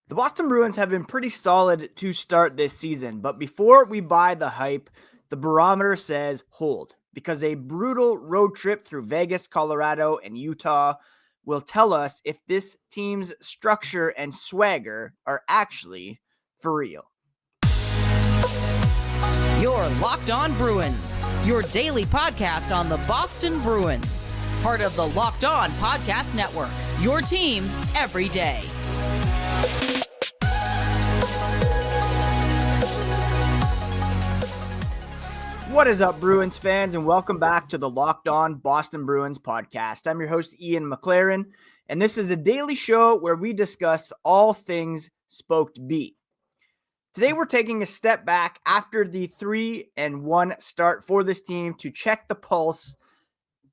The Boston Bruins have been pretty solid to start this season, but before we buy the hype, the barometer says hold, because a brutal road trip through Vegas, Colorado, and Utah will tell us if this team's structure and swagger are actually for real. You're Locked On Bruins, your daily podcast on the Boston Bruins, part of the Locked On Podcast Network, your team every day. What is up, Bruins fans, and welcome back to the Locked On Boston Bruins podcast. I'm your host, Ian McLaren, and this is a daily show where we discuss all things Spoked B. Today, we're taking a step back after the 3-1 start for this team to check the pulse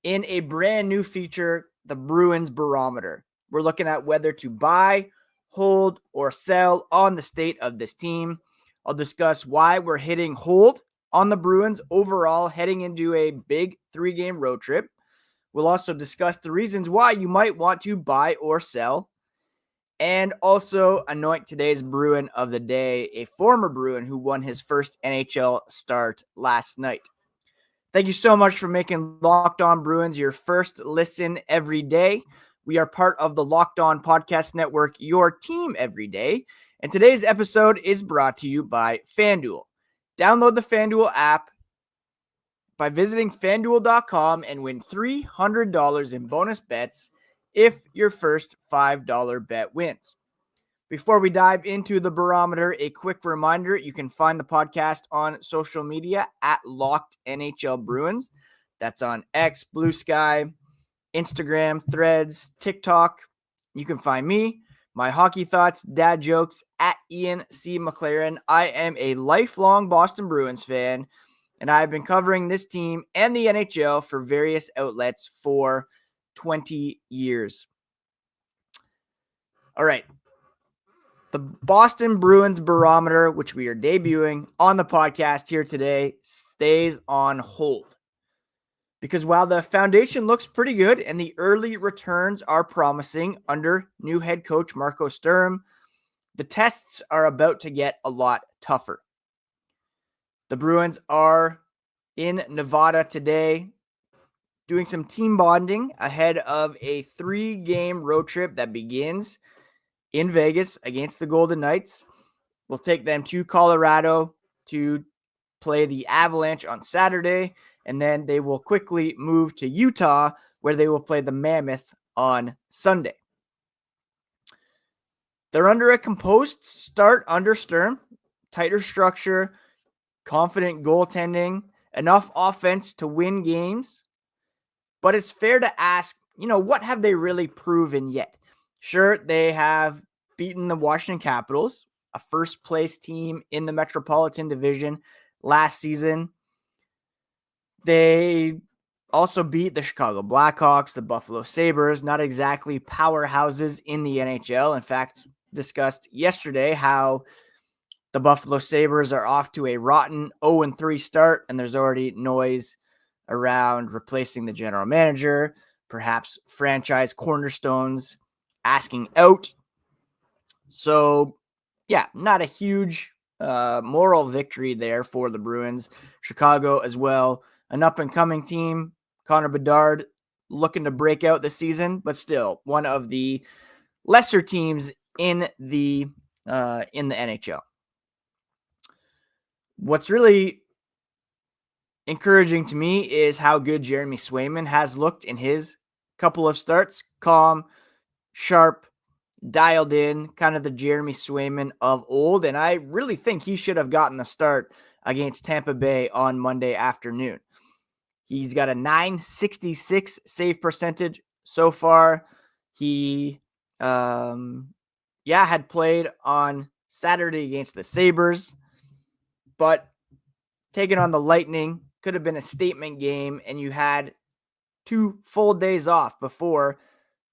in a brand new feature, the Bruins Barometer. We're looking at whether to buy, hold, or sell on the state of this team. I'll discuss why we're hitting hold on the Bruins overall heading into a big 3-game road trip. We'll also discuss the reasons why you might want to buy or sell, and also anoint today's Bruin of the day, a former Bruin who won his first NHL start last night. Thank you so much for making Locked On Bruins your first listen every day. We are part of the Locked On Podcast Network, your team every day. And today's episode is brought to you by FanDuel. Download the FanDuel app by visiting FanDuel.com and win $300 in bonus bets if your first $5 bet wins. Before we dive into the barometer, a quick reminder, you can find the podcast on social media at Locked NHL Bruins. That's on X, Blue Sky, Instagram, Threads, TikTok. You can find me, my hockey thoughts, dad jokes at Ian C. McLaren. I am a lifelong Boston Bruins fan, and I've been covering this team and the NHL for various outlets for 20 years. All right. The Boston Bruins Barometer, which we are debuting on the podcast here today, stays on hold. Because while the foundation looks pretty good and the early returns are promising under new head coach Marco Sturm, the tests are about to get a lot tougher. The Bruins are in Nevada today doing some team bonding ahead of a 3-game road trip that begins in Vegas against the Golden Knights. We'll take them to Colorado to play the Avalanche on Saturday, and then they will quickly move to Utah, where they will play the Mammoth on Sunday. They're under a composed start under Sturm, tighter structure, confident goaltending, enough offense to win games. But it's fair to ask, what have they really proven yet? Sure, they have beaten the Washington Capitals, a first-place team in the Metropolitan Division last season. They also beat the Chicago Blackhawks, the Buffalo Sabres, not exactly powerhouses in the NHL. In fact, discussed yesterday how the Buffalo Sabres are off to a rotten 0-3 start, and there's already noise around replacing the general manager, perhaps franchise cornerstones asking out. So, yeah, not a huge moral victory there for the Bruins. Chicago as well, an up-and-coming team. Connor Bedard looking to break out this season, but still one of the lesser teams in the NHL. What's really encouraging to me is how good Jeremy Swayman has looked in his couple of starts. Calm, sharp, dialed in, kind of the Jeremy Swayman of old. And I really think he should have gotten the start against Tampa Bay on Monday afternoon. He's got a .966 save percentage so far. He, had played on Saturday against the Sabres, but taking on the Lightning could have been a statement game, and you had 2 full days off before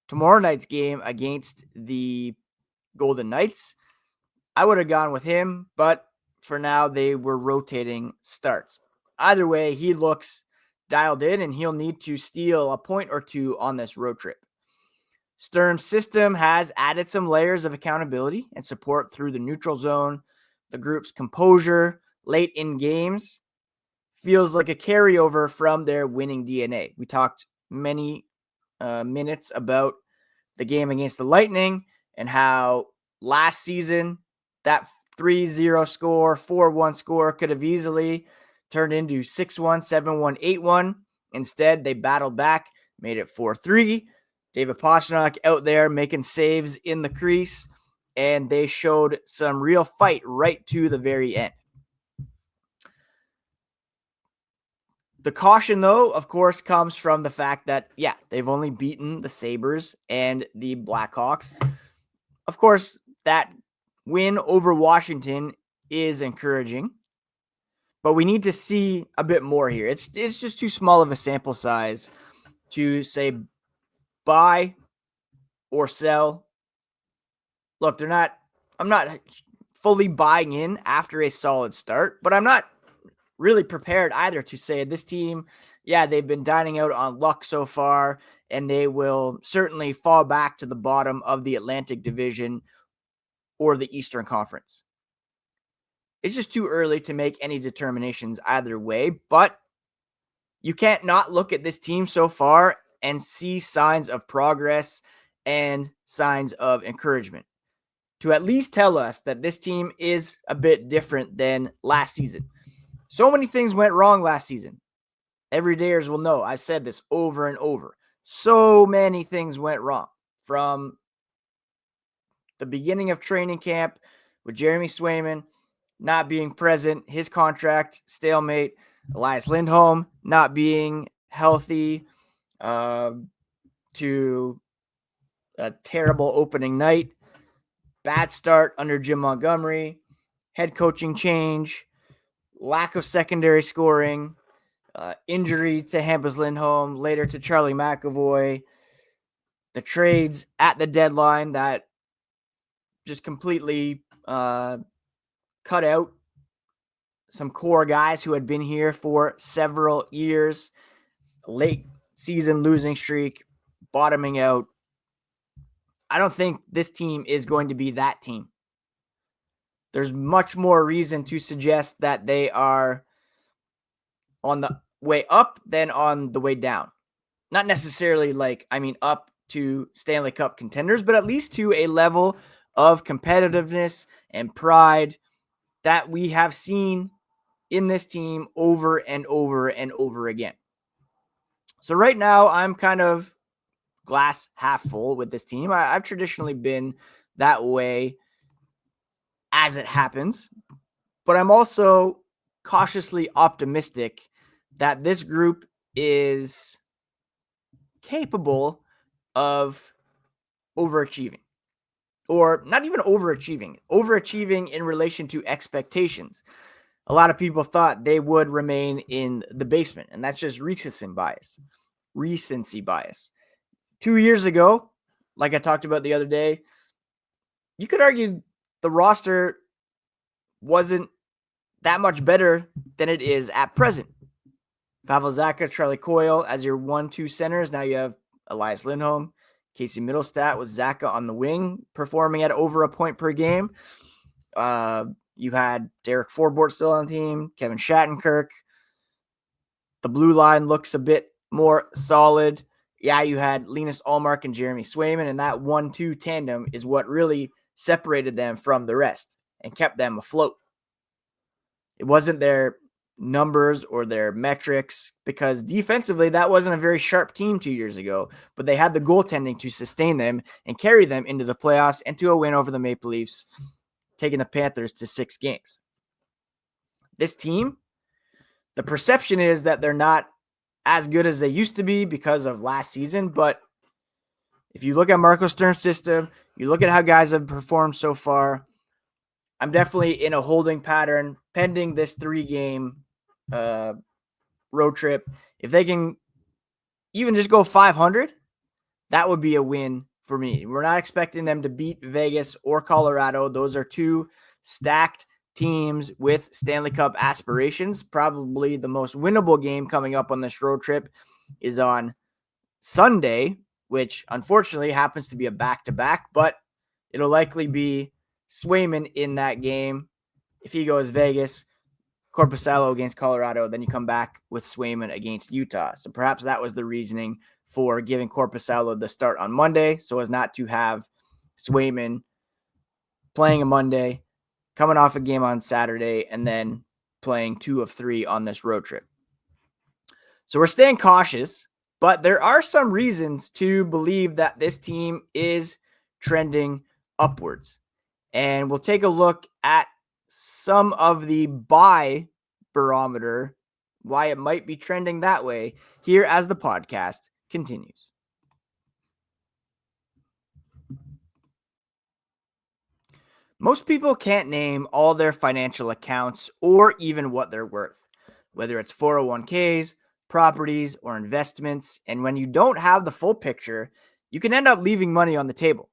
tomorrow night's game against the Golden Knights. I would have gone with him, but for now they were rotating starts. Either way, he looks dialed in, and he'll need to steal a point or two on this road trip. Sturm's system has added some layers of accountability and support through the neutral zone. The group's composure late in games feels like a carryover from their winning DNA. We talked many minutes about the game against the Lightning and how last season that 3-0 score, 4-1 score could have easily turned into 6-1, 7-1, 8-1. Instead, they battled back, made it 4-3. David Pastrnak out there making saves in the crease, and they showed some real fight right to the very end. The caution, though, of course, comes from the fact that, they've only beaten the Sabres and the Blackhawks. Of course, that win over Washington is encouraging, but we need to see a bit more here. It's just too small of a sample size to say buy or sell. Look, I'm not fully buying in after a solid start, but I'm not really prepared either to say this team, they've been dining out on luck so far, and they will certainly fall back to the bottom of the Atlantic Division or the Eastern Conference. It's just too early to make any determinations either way, but you can't not look at this team so far and see signs of progress and signs of encouragement to at least tell us that this team is a bit different than last season. So many things went wrong last season. Everydayers will know. I've said this over and over. So many things went wrong from the beginning of training camp with Jeremy Swayman not being present, his contract stalemate, Elias Lindholm not being healthy, to a terrible opening night, bad start under Jim Montgomery, head coaching change, lack of secondary scoring, injury to Hampus Lindholm, later to Charlie McAvoy, the trades at the deadline that just completely cut out some core guys who had been here for several years, late season losing streak, bottoming out. I don't think this team is going to be that team. There's much more reason to suggest that they are on the way up than on the way down. Not necessarily up to Stanley Cup contenders, but at least to a level of competitiveness and pride that we have seen in this team over and over and over again. So right now, I'm kind of glass half full with this team. I've traditionally been that way as it happens, but I'm also cautiously optimistic that this group is capable of overachieving. Or not even overachieving in relation to expectations. A lot of people thought they would remain in the basement, and that's just recency bias. 2 years ago, like I talked about the other day, you could argue the roster wasn't that much better than it is at present. Pavel Zacha, Charlie Coyle as your 1-2 centers. Now you have Elias Lindholm, Casey Middlestat with Zacha on the wing, performing at over a point per game. You had Derek Forbort still on the team, Kevin Shattenkirk. The blue line looks a bit more solid. Yeah, you had Linus Ullmark and Jeremy Swayman, and that 1-2 tandem is what really separated them from the rest and kept them afloat. It wasn't their numbers or their metrics, because defensively that wasn't a very sharp team 2 years ago, but they had the goaltending to sustain them and carry them into the playoffs and to a win over the Maple Leafs, taking the Panthers to 6 games. This team, the perception is that they're not as good as they used to be because of last season, but if you look at Marco Sturm's system, you look at how guys have performed so far, I'm definitely in a holding pattern pending this 3-game road trip. If they can even just go 500, that would be a win for me. We're not expecting them to beat Vegas or Colorado. Those are two stacked teams with Stanley Cup aspirations. Probably the most winnable game coming up on this road trip is on Sunday which unfortunately happens to be a back-to-back, but it'll likely be Swayman in that game. If he goes Vegas, Korpisalo against Colorado, then you come back with Swayman against Utah. So perhaps that was the reasoning for giving Korpisalo the start on Monday, so as not to have Swayman playing a Monday, coming off a game on Saturday, and then playing 2 of 3 on this road trip. So we're staying cautious, but there are some reasons to believe that this team is trending upwards. And we'll take a look at some of the buy barometer, why it might be trending that way here as the podcast continues. Most people can't name all their financial accounts or even what they're worth, whether it's 401ks, properties, or investments. And when you don't have the full picture, you can end up leaving money on the table.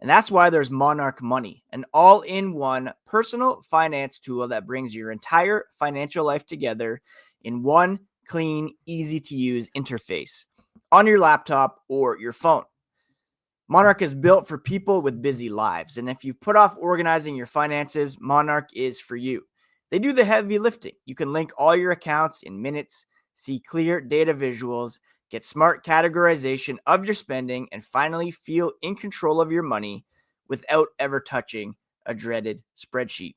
And that's why there's Monarch Money, an all-in-one personal finance tool that brings your entire financial life together in one clean, easy-to-use interface on your laptop or your phone. Monarch is built for people with busy lives, and if you've put off organizing your finances, Monarch is for you. They do the heavy lifting. You can link all your accounts in minutes, see clear data visuals, get smart categorization of your spending, and finally feel in control of your money without ever touching a dreaded spreadsheet.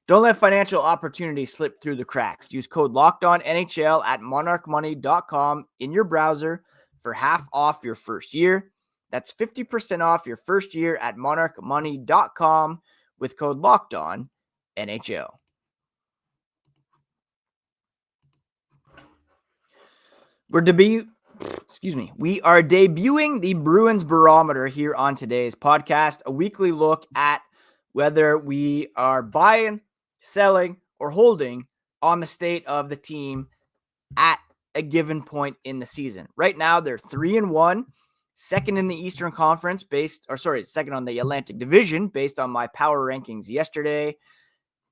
Don't let financial opportunities slip through the cracks. Use code LOCKEDONNHL at monarchmoney.com in your browser for half off your first year. That's 50% off your first year at monarchmoney.com with code LOCKEDONNHL. We are debuting the Bruins Barometer here on today's podcast, a weekly look at whether we are buying, selling, or holding on the state of the team at a given point in the season. Right now, they're 3-1, second in the Eastern Conference second on the Atlantic Division based on my power rankings yesterday.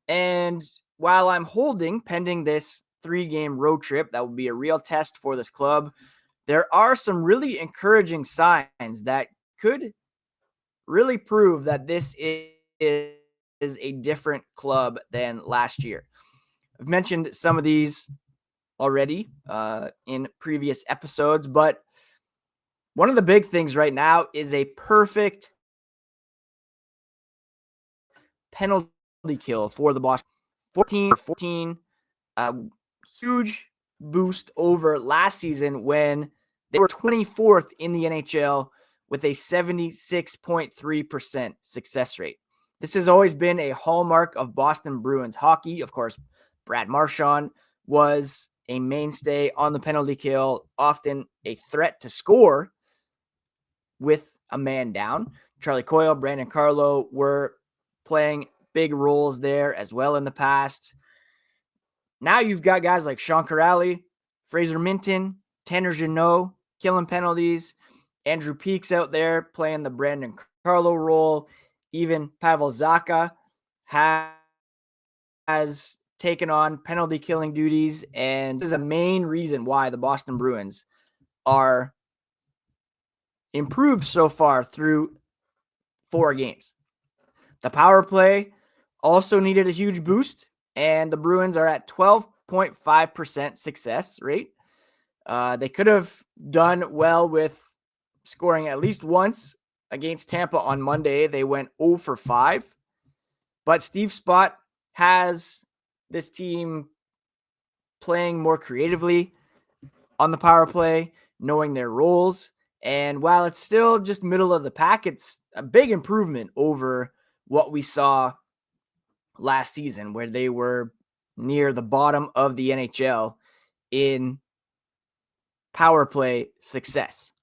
And while I'm holding pending this 3-game road trip, that will be a real test for this club, there are some really encouraging signs that could really prove that this is a different club than last year. I've mentioned some of these already in previous episodes, but one of the big things right now is a perfect penalty kill for the Boston. 14, huge boost over last season when they were 24th in the NHL with a 76.3% success rate. This has always been a hallmark of Boston Bruins hockey. Of course, Brad Marchand was a mainstay on the penalty kill, often a threat to score with a man down. Charlie Coyle, Brandon Carlo were playing big roles there as well in the past. Now you've got guys like Sean Corrali, Fraser Minton, Tanner Jeannot killing penalties. Andrew Peaks out there playing the Brandon Carlo role. Even Pavel Zacha has taken on penalty killing duties. And this is a main reason why the Boston Bruins are improved so far through 4 games. The power play also needed a huge boost, and the Bruins are at 12.5% success rate. They could have done well with scoring at least once against Tampa on Monday. They went 0 for 5. But Steve Spott has this team playing more creatively on the power play, knowing their roles. And while it's still just middle of the pack, it's a big improvement over what we saw last season, where they were near the bottom of the NHL in power play success.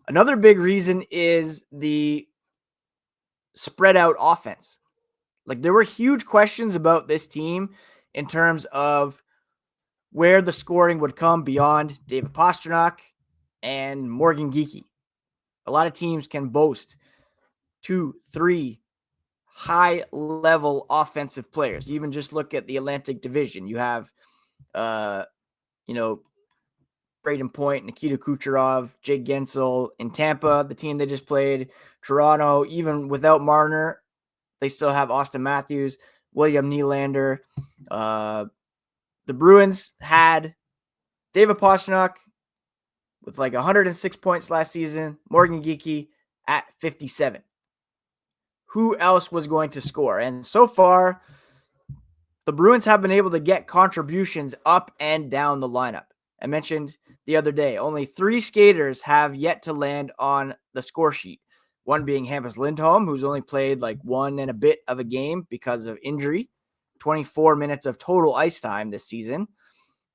Another big reason is the spread out offense. Like, there were huge questions about this team in terms of where the scoring would come beyond David Pastrnak and Morgan Geekie. A lot of teams can boast 2, 3 high-level offensive players. You even just look at the Atlantic Division. You have, Brad Braden Point, Nikita Kucherov, Jake Gensel in Tampa, the team they just played. Toronto, even without Marner, they still have Austin Matthews, William Nylander. The Bruins had David Pastrnak with like 106 points last season, Morgan Geekie at 57. Who else was going to score? And so far, the Bruins have been able to get contributions up and down the lineup. I mentioned the other day, only 3 skaters have yet to land on the score sheet. One being Hampus Lindholm, who's only played like 1 and a bit of a game because of injury. 24 minutes of total ice time this season.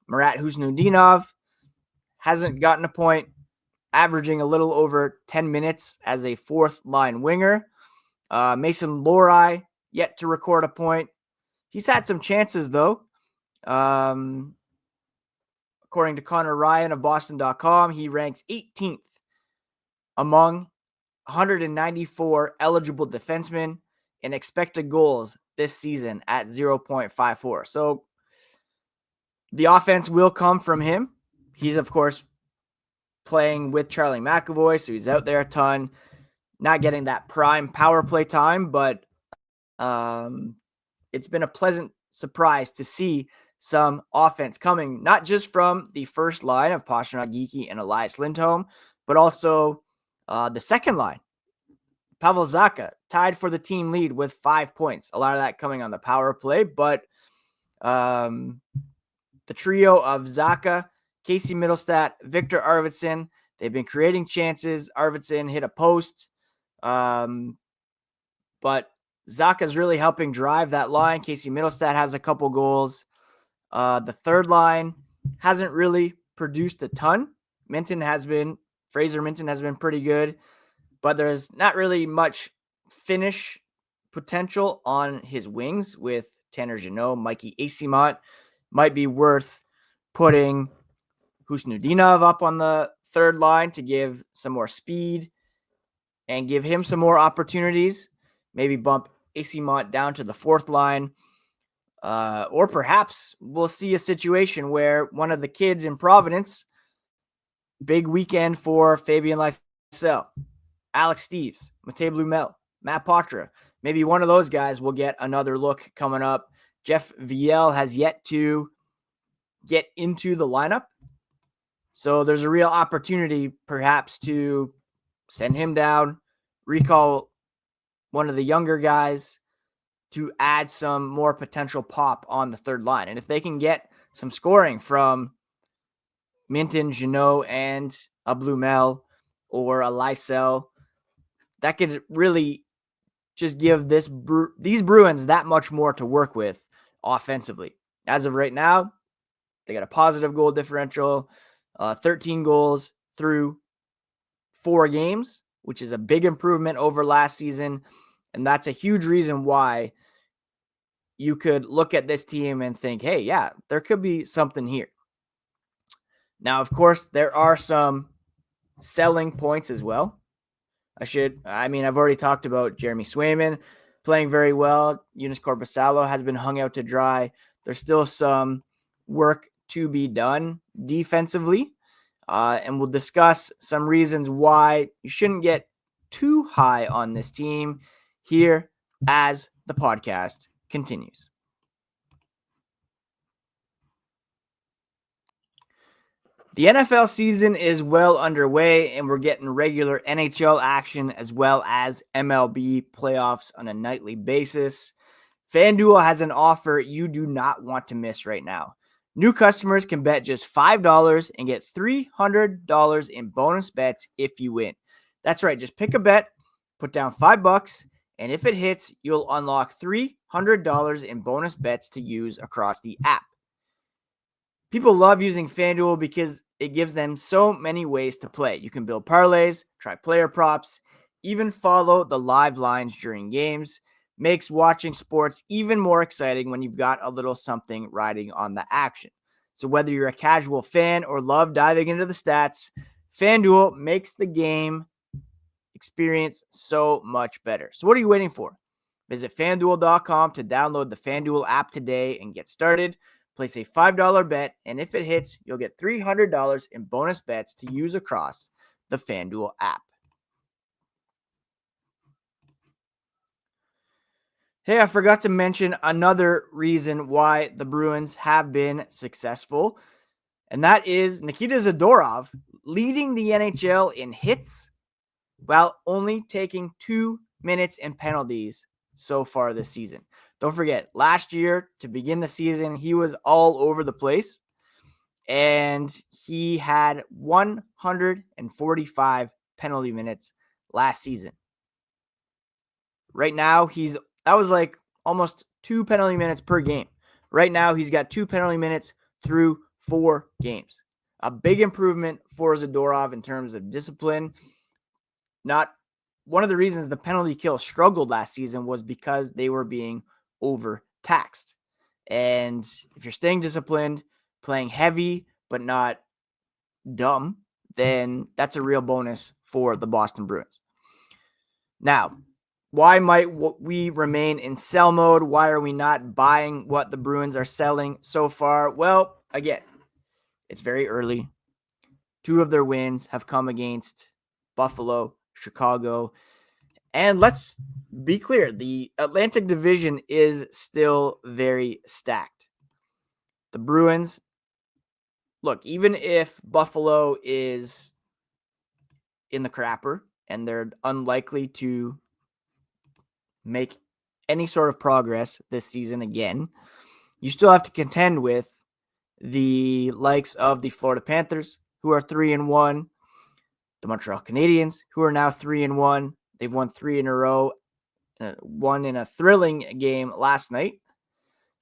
Marat Husnudinov hasn't gotten a point, averaging a little over 10 minutes as a fourth-line winger. Mason Lohrei, yet to record a point. He's had some chances, though. According to Connor Ryan of Boston.com, he ranks 18th among 194 eligible defensemen in expected goals this season at 0.54. So the offense will come from him. He's, of course, playing with Charlie McAvoy, so he's out there a ton, not getting that prime power play time, but it's been a pleasant surprise to see some offense coming, not just from the first line of Pastrnak, Geekie, and Elias Lindholm, but also the second line. Pavel Zacha tied for the team lead with 5 points. A lot of that coming on the power play, but the trio of Zacha, Casey Middlestat, Victor Arvidsson, they've been creating chances. Arvidsson hit a post, but Zacha's really helping drive that line. Casey Middlestat has a couple goals. The third line hasn't really produced a ton. Fraser Minton has been pretty good, but there's not really much finish potential on his wings with Tanner Jeannot. Mikey Eyssimont might be worth putting Husnudinov up on the third line to give some more speed and give him some more opportunities. Maybe bump Eyssimont down to the fourth line. Or perhaps we'll see a situation where one of the kids in Providence, big weekend for Fabian Lysell, Alex Steeves, Matej Blumel, Matt Poitras. Maybe one of those guys will get another look coming up. Jeff Viel has yet to get into the lineup. So there's a real opportunity perhaps to send him down, recall one of the younger guys to add some more potential pop on the third line. And if they can get some scoring from Minton, Jeannot, and a Blumel or a Lysell, that could really just give these Bruins that much more to work with offensively. As of right now, they got a positive goal differential, 13 goals through 4 games, which is a big improvement over last season. And that's a huge reason why you could look at this team and think, hey, yeah, there could be something here. Now, of course, there are some selling points as well. I've already talked about Jeremy Swayman playing very well. Eunice Korpisalo has been hung out to dry. There's still some work to be done defensively. And we'll discuss some reasons why you shouldn't get too high on this team here as the podcast continues. The NFL season is well underway, and we're getting regular NHL action as well as MLB playoffs on a nightly basis. FanDuel has an offer you do not want to miss right now. New customers can bet just $5 and get $300 in bonus bets if you win. That's right. Just pick a bet, put down $5, and if it hits, you'll unlock $300 in bonus bets to use across the app. People love using FanDuel because it gives them so many ways to play. You can build parlays, try player props, even follow the live lines during games. Makes watching sports even more exciting when you've got a little something riding on the action. So whether you're a casual fan or love diving into the stats, FanDuel makes the game experience so much better. So what are you waiting for? Visit FanDuel.com to download the FanDuel app today and get started. Place a $5 bet, and if it hits, you'll get $300 in bonus bets to use across the FanDuel app. Hey, I forgot to mention another reason why the Bruins have been successful, and that is Nikita Zadorov leading the NHL in hits while only taking 2 minutes in penalties so far this season. Don't forget, last year, to begin the season, he was all over the place, and he had 145 penalty minutes last season. Right now, that was like almost 2 penalty minutes per game. Right now, he's got 2 penalty minutes through 4 games. A big improvement for Zadorov in terms of discipline. Not one of the reasons the penalty kill struggled last season was because they were being overtaxed. And if you're staying disciplined, playing heavy but not dumb, then that's a real bonus for the Boston Bruins. Now, why might we remain in sell mode? Why are we not buying what the Bruins are selling so far? Well, again, it's very early. 2 of their wins have come against Buffalo, Chicago. And let's be clear, the Atlantic Division is still very stacked. The Bruins, look, even if Buffalo is in the crapper and they're unlikely to make any sort of progress this season again, you still have to contend with the likes of the Florida Panthers, who are 3-1, the Montreal Canadiens, who are now 3-1. They've won 3 in a row, won in a thrilling game last night.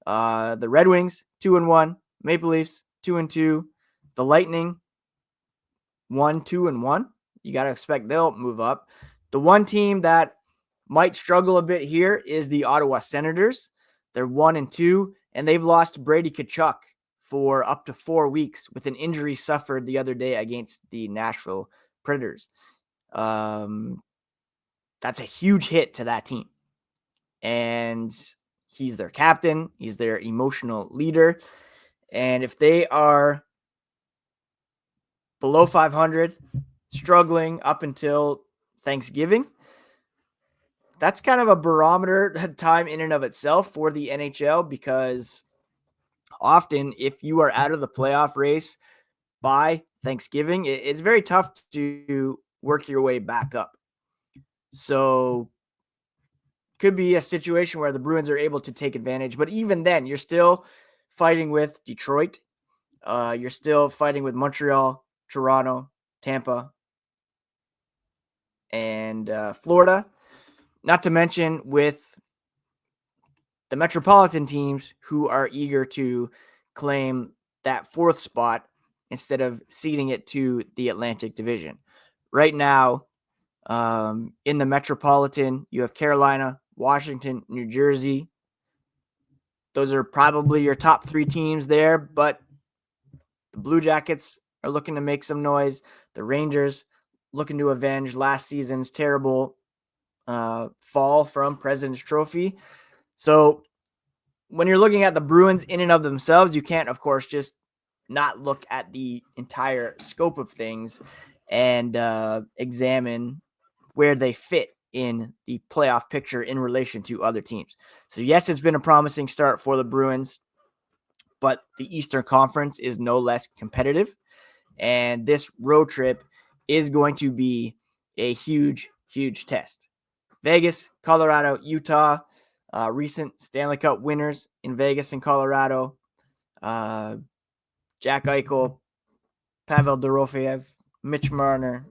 The Red Wings, 2-1. Maple Leafs, 2-2. The Lightning, 1-2-1. You got to expect they'll move up. The one team that might struggle a bit here is the Ottawa Senators. They're 1-2, and they've lost Brady Tkachuk for up to 4 weeks with an injury suffered the other day against the Nashville Predators. That's a huge hit to that team. And he's their captain. He's their emotional leader. And if they are below 500, struggling up until Thanksgiving, that's kind of a barometer time in and of itself for the NHL, because often if you are out of the playoff race by Thanksgiving, it's very tough to work your way back up. So could be a situation where the Bruins are able to take advantage, but even then you're still fighting with Detroit. You're still fighting with Montreal, Toronto, Tampa, and Florida. Not to mention with the Metropolitan teams who are eager to claim that 4th spot instead of ceding it to the Atlantic Division. Right now, in the Metropolitan, you have Carolina, Washington, New Jersey. Those are probably your top 3 teams there, but the Blue Jackets are looking to make some noise. The Rangers looking to avenge last season's terrible fall from President's Trophy. So when you're looking at the Bruins in and of themselves, you can't, of course, just not look at the entire scope of things and examine where they fit in the playoff picture in relation to other teams. So yes, it's been a promising start for the Bruins, but the Eastern Conference is no less competitive. And this road trip is going to be a huge, huge test. Vegas, Colorado, Utah, recent Stanley Cup winners in Vegas and Colorado. Jack Eichel, Pavel Dorofeyev, Mitch Marner,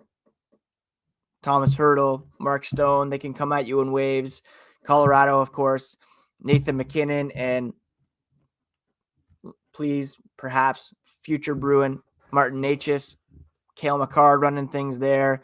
Thomas Hertl, Mark Stone. They can come at you in waves. Colorado, of course, Nathan McKinnon, and please, perhaps, future Bruin, Martin Necas, Cale McCarr running things there.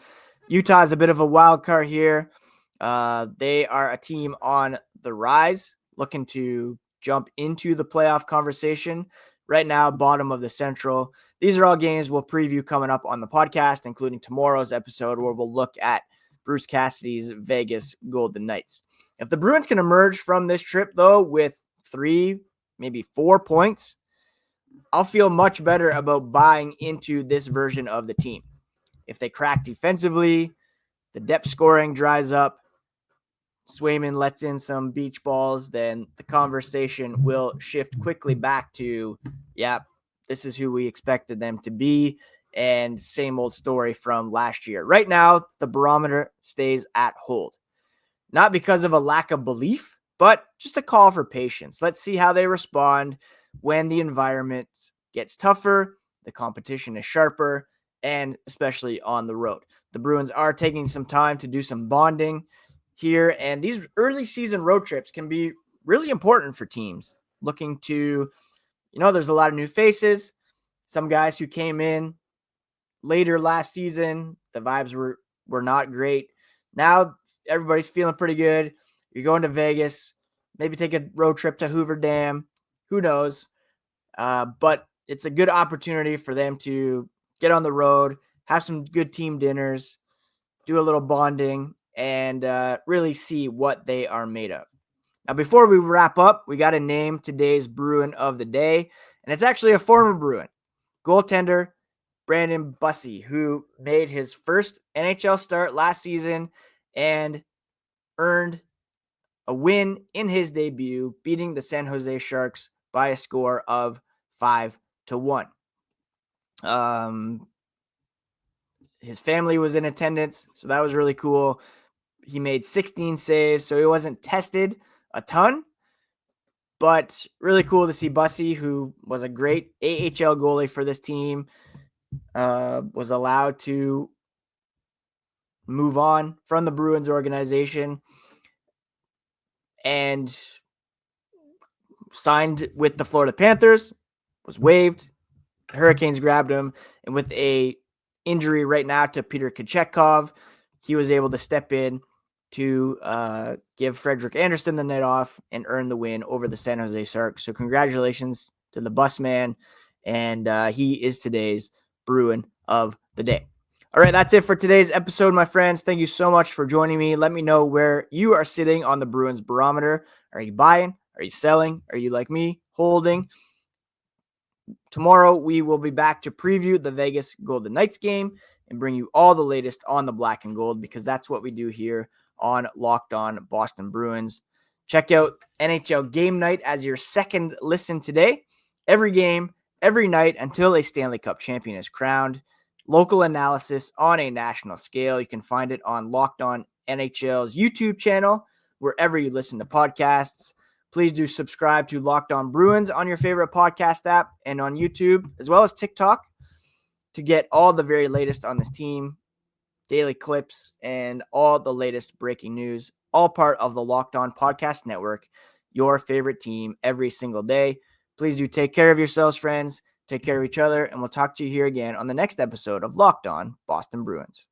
Utah is a bit of a wild card here. They are a team on the rise, looking to jump into the playoff conversation. Right now, bottom of the Central. These are all games we'll preview coming up on the podcast, including tomorrow's episode where we'll look at Bruce Cassidy's Vegas Golden Knights. If the Bruins can emerge from this trip, though, with 3, maybe 4 points, I'll feel much better about buying into this version of the team. If they crack defensively, the depth scoring dries up, Swayman lets in some beach balls, then the conversation will shift quickly back to, yeah, this is who we expected them to be, and same old story from last year. Right now, the barometer stays at hold. Not because of a lack of belief, but just a call for patience. Let's see how they respond when the environment gets tougher, the competition is sharper, and especially on the road. The Bruins are taking some time to do some bonding here, and these early season road trips can be really important for teams looking to, there's a lot of new faces, some guys who came in later last season, the vibes were not great. Now everybody's feeling pretty good. You're going to Vegas, maybe take a road trip to Hoover Dam. Who knows? But it's a good opportunity for them to get on the road, have some good team dinners, do a little bonding, and really see what they are made of. Now, before we wrap up, we got to name today's Bruin of the day, and it's actually a former Bruin, goaltender Brandon Bussi, who made his first NHL start last season and earned a win in his debut, beating the San Jose Sharks by a score of 5-1. His family was in attendance, so that was really cool. He made 16 saves, so he wasn't tested a ton, but really cool to see Bussi, who was a great AHL goalie for this team, was allowed to move on from the Bruins organization and signed with the Florida Panthers, was waived. The Hurricanes grabbed him, and with a injury right now to Peter Kochetkov, he was able to step in to give Frederik Andersen the night off and earn the win over the San Jose Sharks. So congratulations to the bus man, and he is today's Bruin of the day. All right, that's it for today's episode, my friends. Thank you so much for joining me. Let me know where you are sitting on the Bruins barometer. Are you buying? Are you selling? Are you like me, holding? Tomorrow, we will be back to preview the Vegas Golden Knights game and bring you all the latest on the black and gold, because that's what we do here on Locked On Boston Bruins. Check out NHL Game Night as your second listen today. Every game, every night until a Stanley Cup champion is crowned. Local analysis on a national scale. You can find it on Locked On NHL's YouTube channel, wherever you listen to podcasts. Please do subscribe to Locked On Bruins on your favorite podcast app and on YouTube, as well as TikTok, to get all the very latest on this team, daily clips, and all the latest breaking news, all part of the Locked On Podcast Network, your favorite team every single day. Please do take care of yourselves, friends. Take care of each other, and we'll talk to you here again on the next episode of Locked On Boston Bruins.